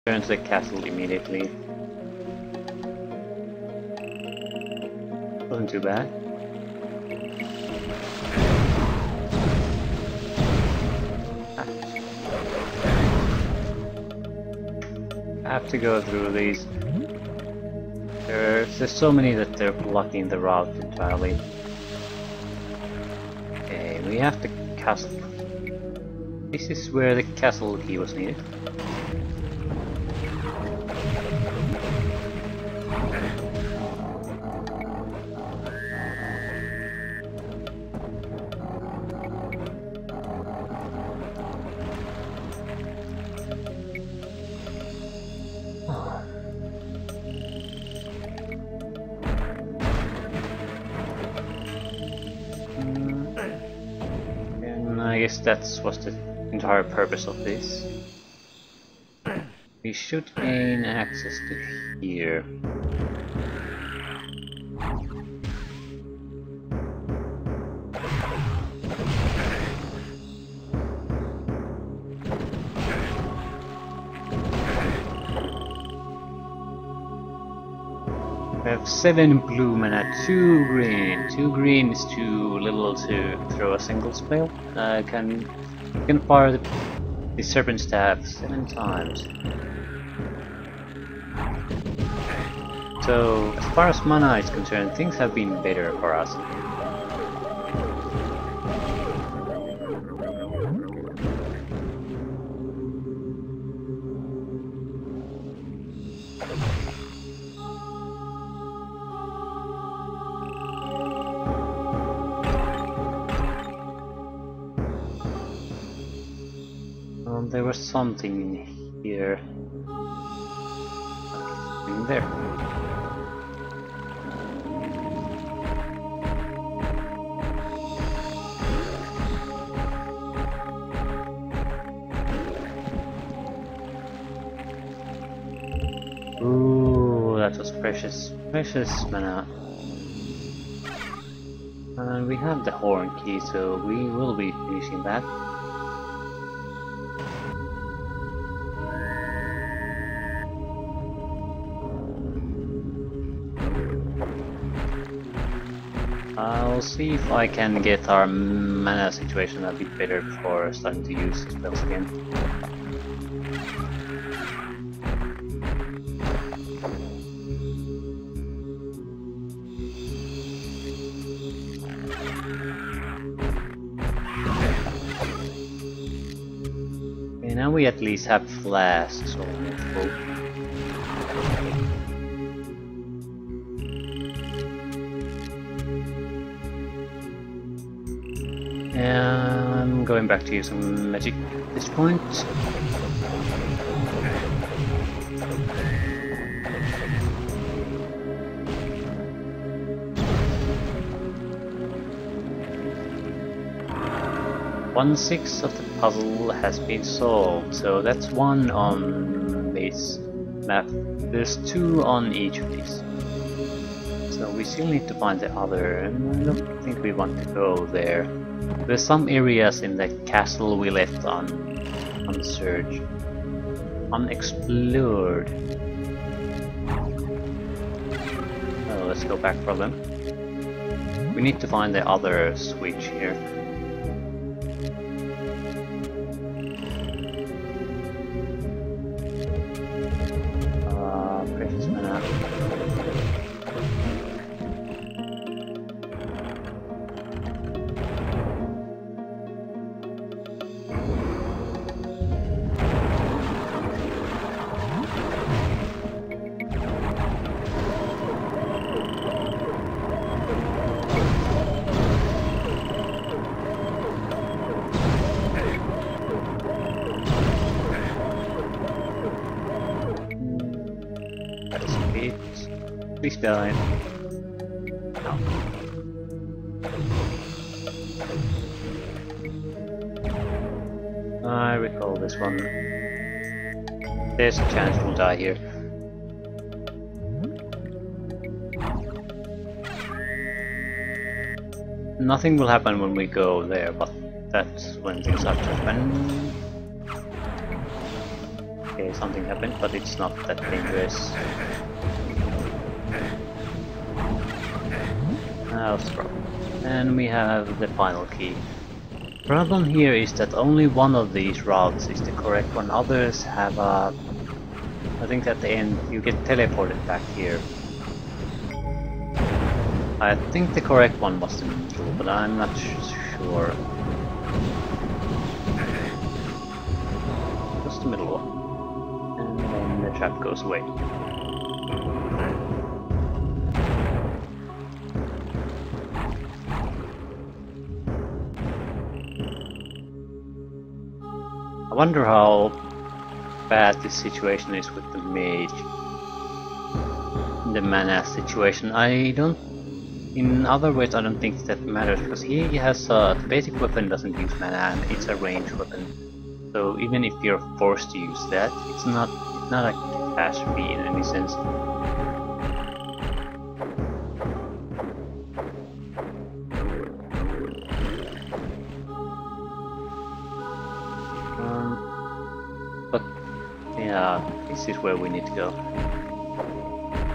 Turn to the castle immediately. Wasn't too bad. I have to go through these. There's so many that they're blocking the route entirely. Okay, we have the castle. This is where the castle key was needed. I guess that was the entire purpose of this. We should gain access to here. We have 7 blue mana, 2 green. 2 green is too little to throw a single spell. Can fire the serpent staff 7 times. So as far as mana is concerned, things have been better for us. There was something in here. In there. Ooh, that was precious mana. And we have the horn key, so we will be using that. I'll see if I can get our mana situation a bit better before starting to use spells again. Okay, now we at least have flasks almost full. I'm going back to use some magic at this point. One-sixth of the puzzle has been solved, so that's 1 on this map. There's 2 on each of these. So we still need to find the other, and I don't think we want to go there. There's some areas in the castle we left unsearched, unexplored. Oh, let's go back for them. We need to find the other switch here. Precious mana. Please die. No. I recall this one. There's a chance we'll die here. Nothing will happen when we go there, but that's when things have to happen. Okay, Okay, something happened, but it's not that dangerous. I'll throw. And we have the final key. Problem here is that only one of these routes is the correct one. Others have a... I think at the end you get teleported back here. I think the correct one was the middle, but I'm not sure. Just the middle one. And then the trap goes away. I wonder how bad this situation is with the mage. The mana situation. I don't... In other words, I don't think that matters, because he has the basic weapon doesn't use mana and it's a ranged weapon. So even if you're forced to use that, it's not a catastrophe in any sense. But yeah, this is where we need to go.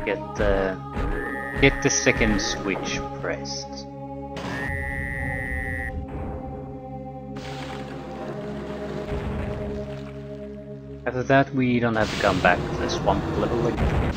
Get the second switch pressed. After that we don't have to come back to the swamp level again.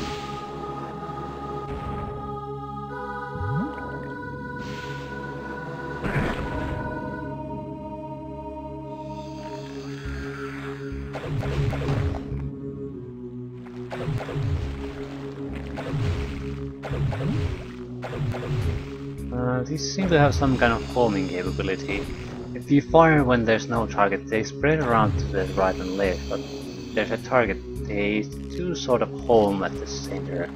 These seem to have some kind of homing capability. If you fire when there's no target, they spread around to the right and left, but there's a target, they do sort of home at the center.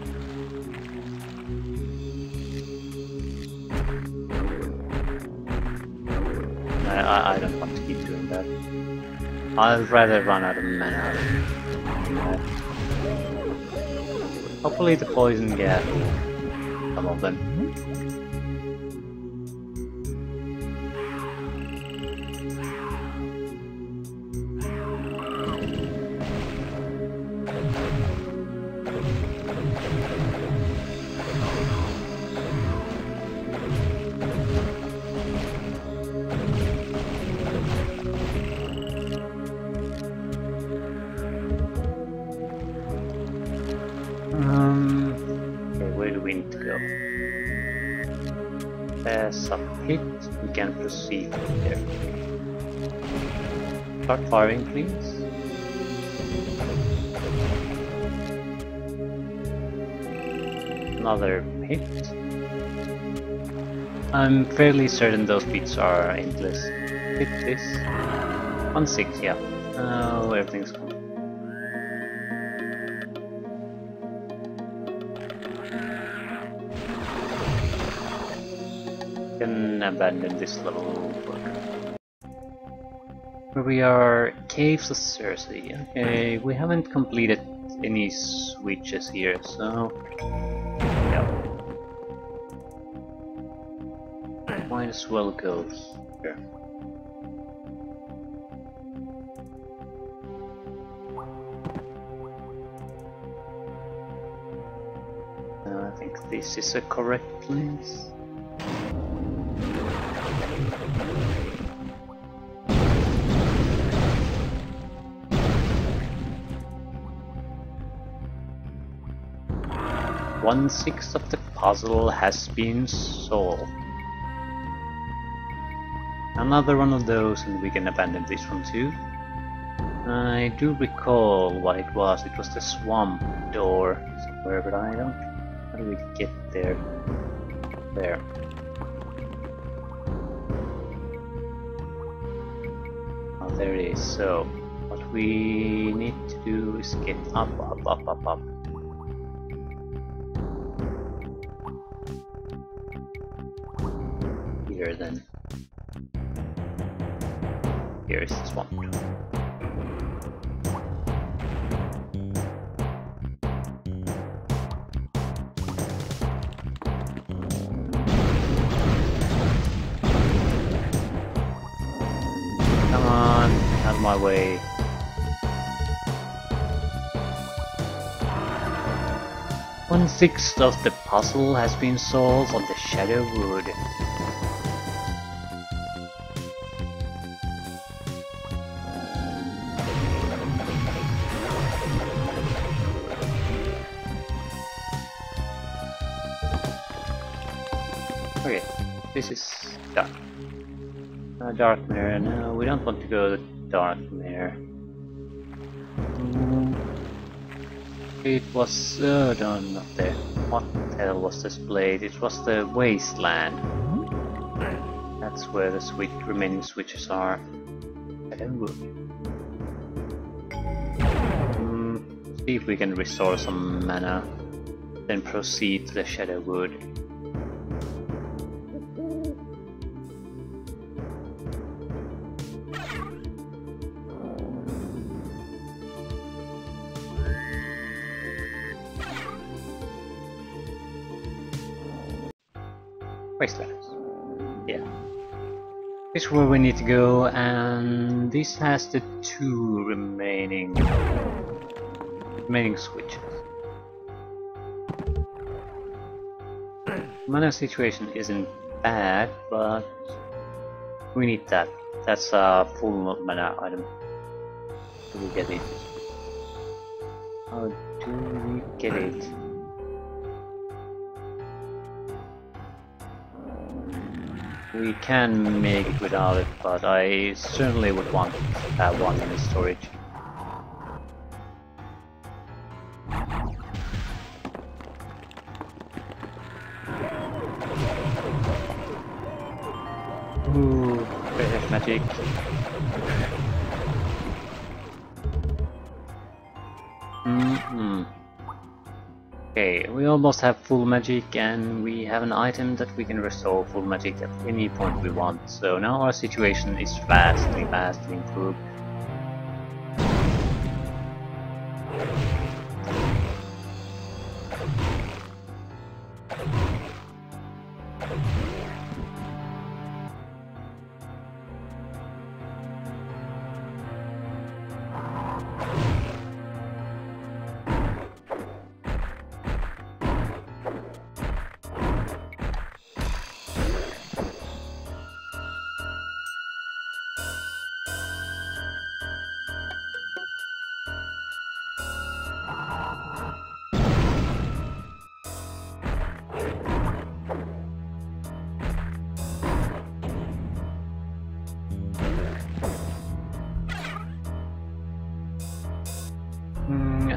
I don't want to keep doing that. I'd rather run out of mana. Hopefully the poison gas will some of them. Okay, where do we need to go? There's a pit, we can proceed from there. Start firing, please. Another pit. I'm fairly certain those pits are endless. Pit this. 1-6, yeah. Oh, everything's gone. Can abandon this level. Where we are, Caves of Cersei. Okay, we haven't completed any switches here, so yeah. Might as well go here. I think this is a correct place. One-sixth of the puzzle has been solved. Another one of those and we can abandon this one too. I do recall what it was. It was the swamp door somewhere, but I don't... How do we get there? There. Oh, there it is. So, what we need to do is get up, up, up, up, up. Here then. Here is the swamp. Come on, out of my way. 1/6 of the puzzle has been solved on the Shadow Wood. Okay, this is done. Dark Mirror, no, we don't want to go to Dark Mirror. It was, no, not there. What the hell was displayed? It was the Wasteland. That's where the remaining switches are. See if we can restore some mana, then proceed to the Shadow Wood. Wastelands. Yeah. This is where we need to go, and this has the 2 remaining switches. Mana situation isn't bad, but we need that. That's a full mana item. Do we get it? How do we get it? We can make it without it, but I certainly would want to have one in the storage. Ooh, precious magic. Okay, we almost have full magic, and we have an item that we can restore full magic at any point we want, so now our situation is vastly improved.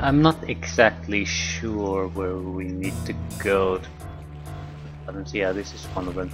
I'm not exactly sure where we need to go. But yeah, this is one of them.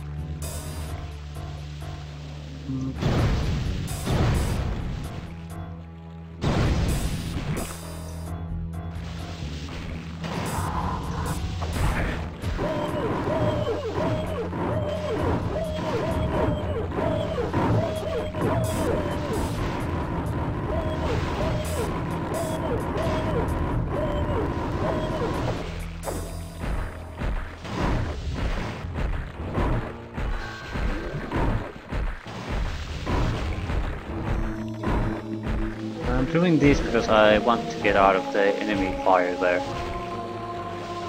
I'm doing this because I want to get out of the enemy fire there.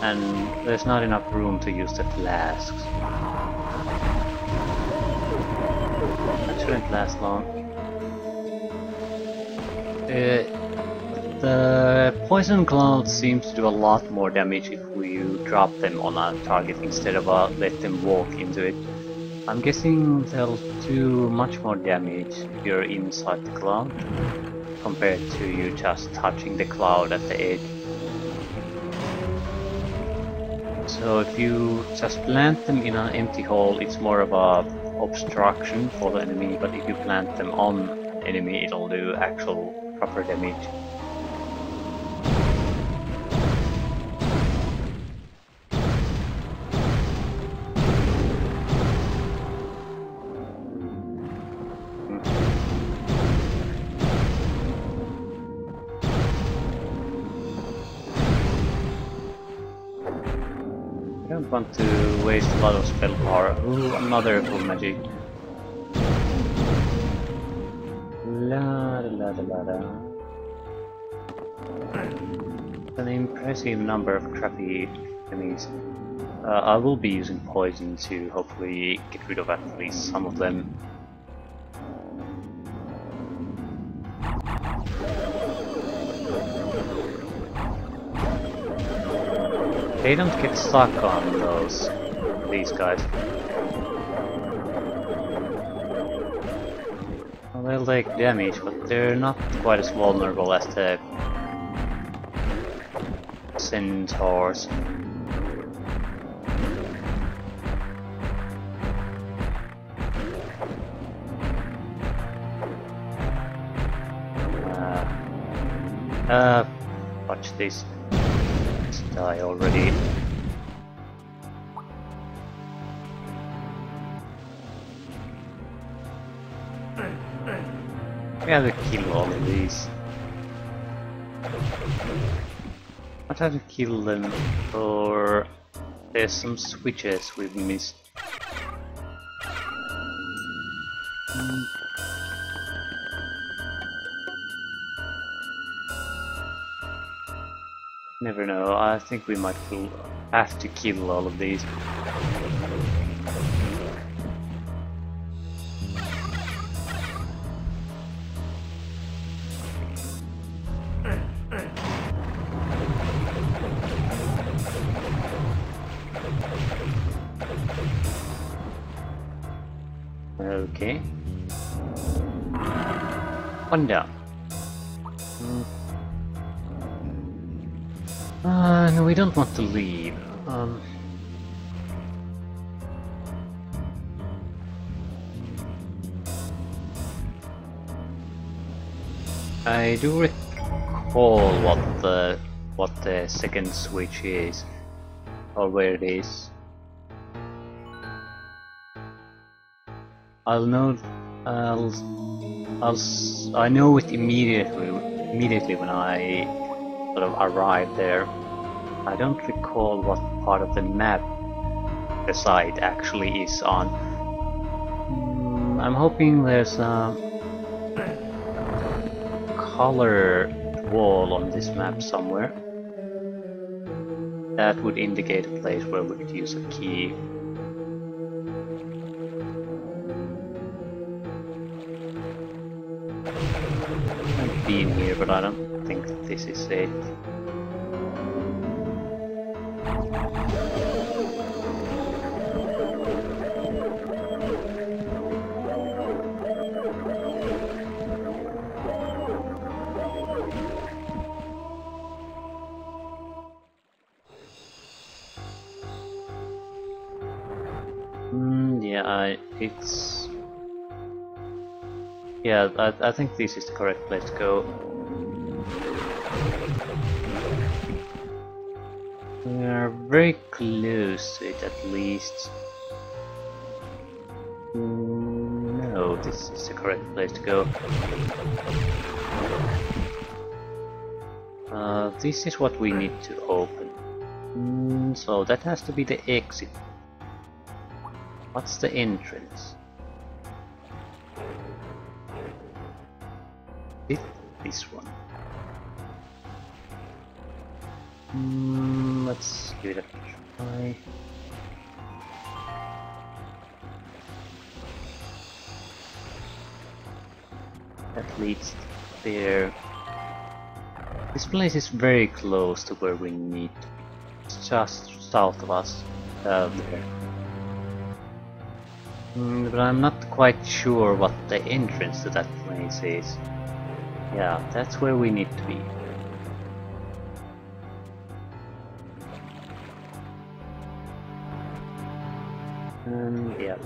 And there's not enough room to use the flasks. That shouldn't last long. The poison cloud seems to do a lot more damage if we drop them on a target instead of let them walk into it. I'm guessing they'll do much more damage if you're inside the cloud, compared to you just touching the cloud at the edge. So if you just plant them in an empty hole, it's more of a obstruction for the enemy, but if you plant them on enemy, it'll do actual proper damage. I don't want to waste a lot of spell power. Ooh, another full magic. La da la da la da. An impressive number of crappy enemies. I will be using poison to hopefully get rid of at least some of them. They don't get stuck on these guys. Well, they'll take damage, but they're not quite as vulnerable as the centaurs. Watch this. Let's die already. We have to kill all of these. I try to kill them, or there's some switches we've missed. Never know, I think we might have to kill all of these. Okay. One down. No, we don't want to leave. I do recall what the second switch is, or where it is. I know it immediately when I sort of arrived there. I don't recall what part of the map the site actually is on. I'm hoping there's a color wall on this map somewhere. That would indicate a place where we could use a key. I've been here, but I don't think this is it. I think this is the correct place to go. We are very close to it, at least. No, this is the correct place to go. This is what we need to open. So that has to be the exit. What's the entrance? This one. Let's give it a try. That leads there. This place is very close to where we need to be. It's just south of us, there. But I'm not quite sure what the entrance to that place is. Yeah, that's where we need to be. Yeah.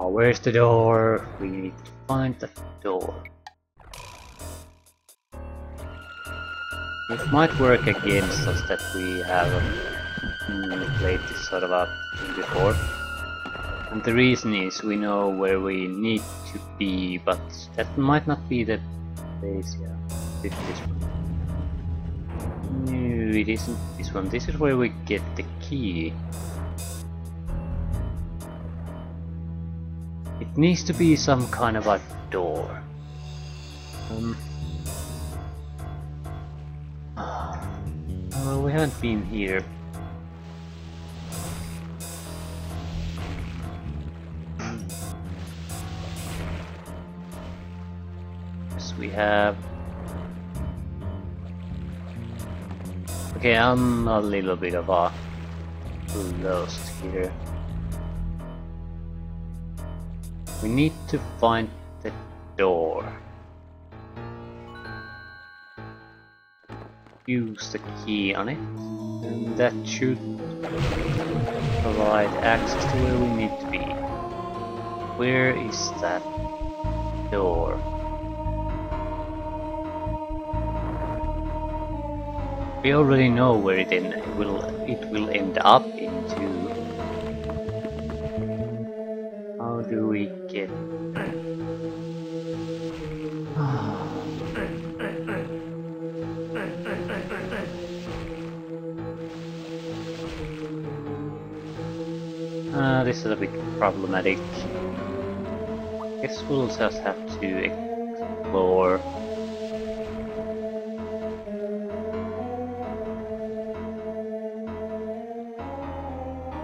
Where's the door? We need to find the door. It might work against us that we haven't played this sort of a thing before. And the reason is we know where we need to be, but that might not be the place. Yeah, it's this one. No, it isn't this one. This is where we get the key. It needs to be some kind of a door. Well, we haven't been here. Yes, we have. Okay, I'm a little bit of a lost here. We need to find the door. Use the key on it, and that should provide access to where we need to be. Where is that door? We already know where it will end up into. How do we get? This is a bit problematic. Guess we'll just have to explore.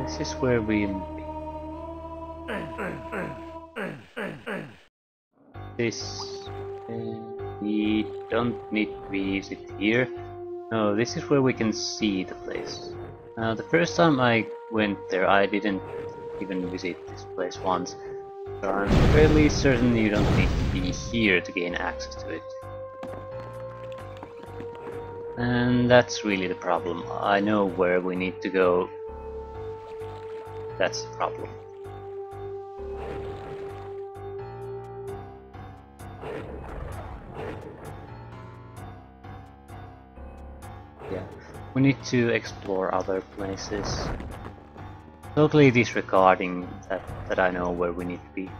This is where we we don't need to visit here. No, this is where we can see the place. The first time I went there, I didn't even visit this place once, so I'm fairly certain you don't need to be here to gain access to it. And that's really the problem. I know where we need to go. That's the problem. Yeah, we need to explore other places. Totally disregarding that I know where we need to be.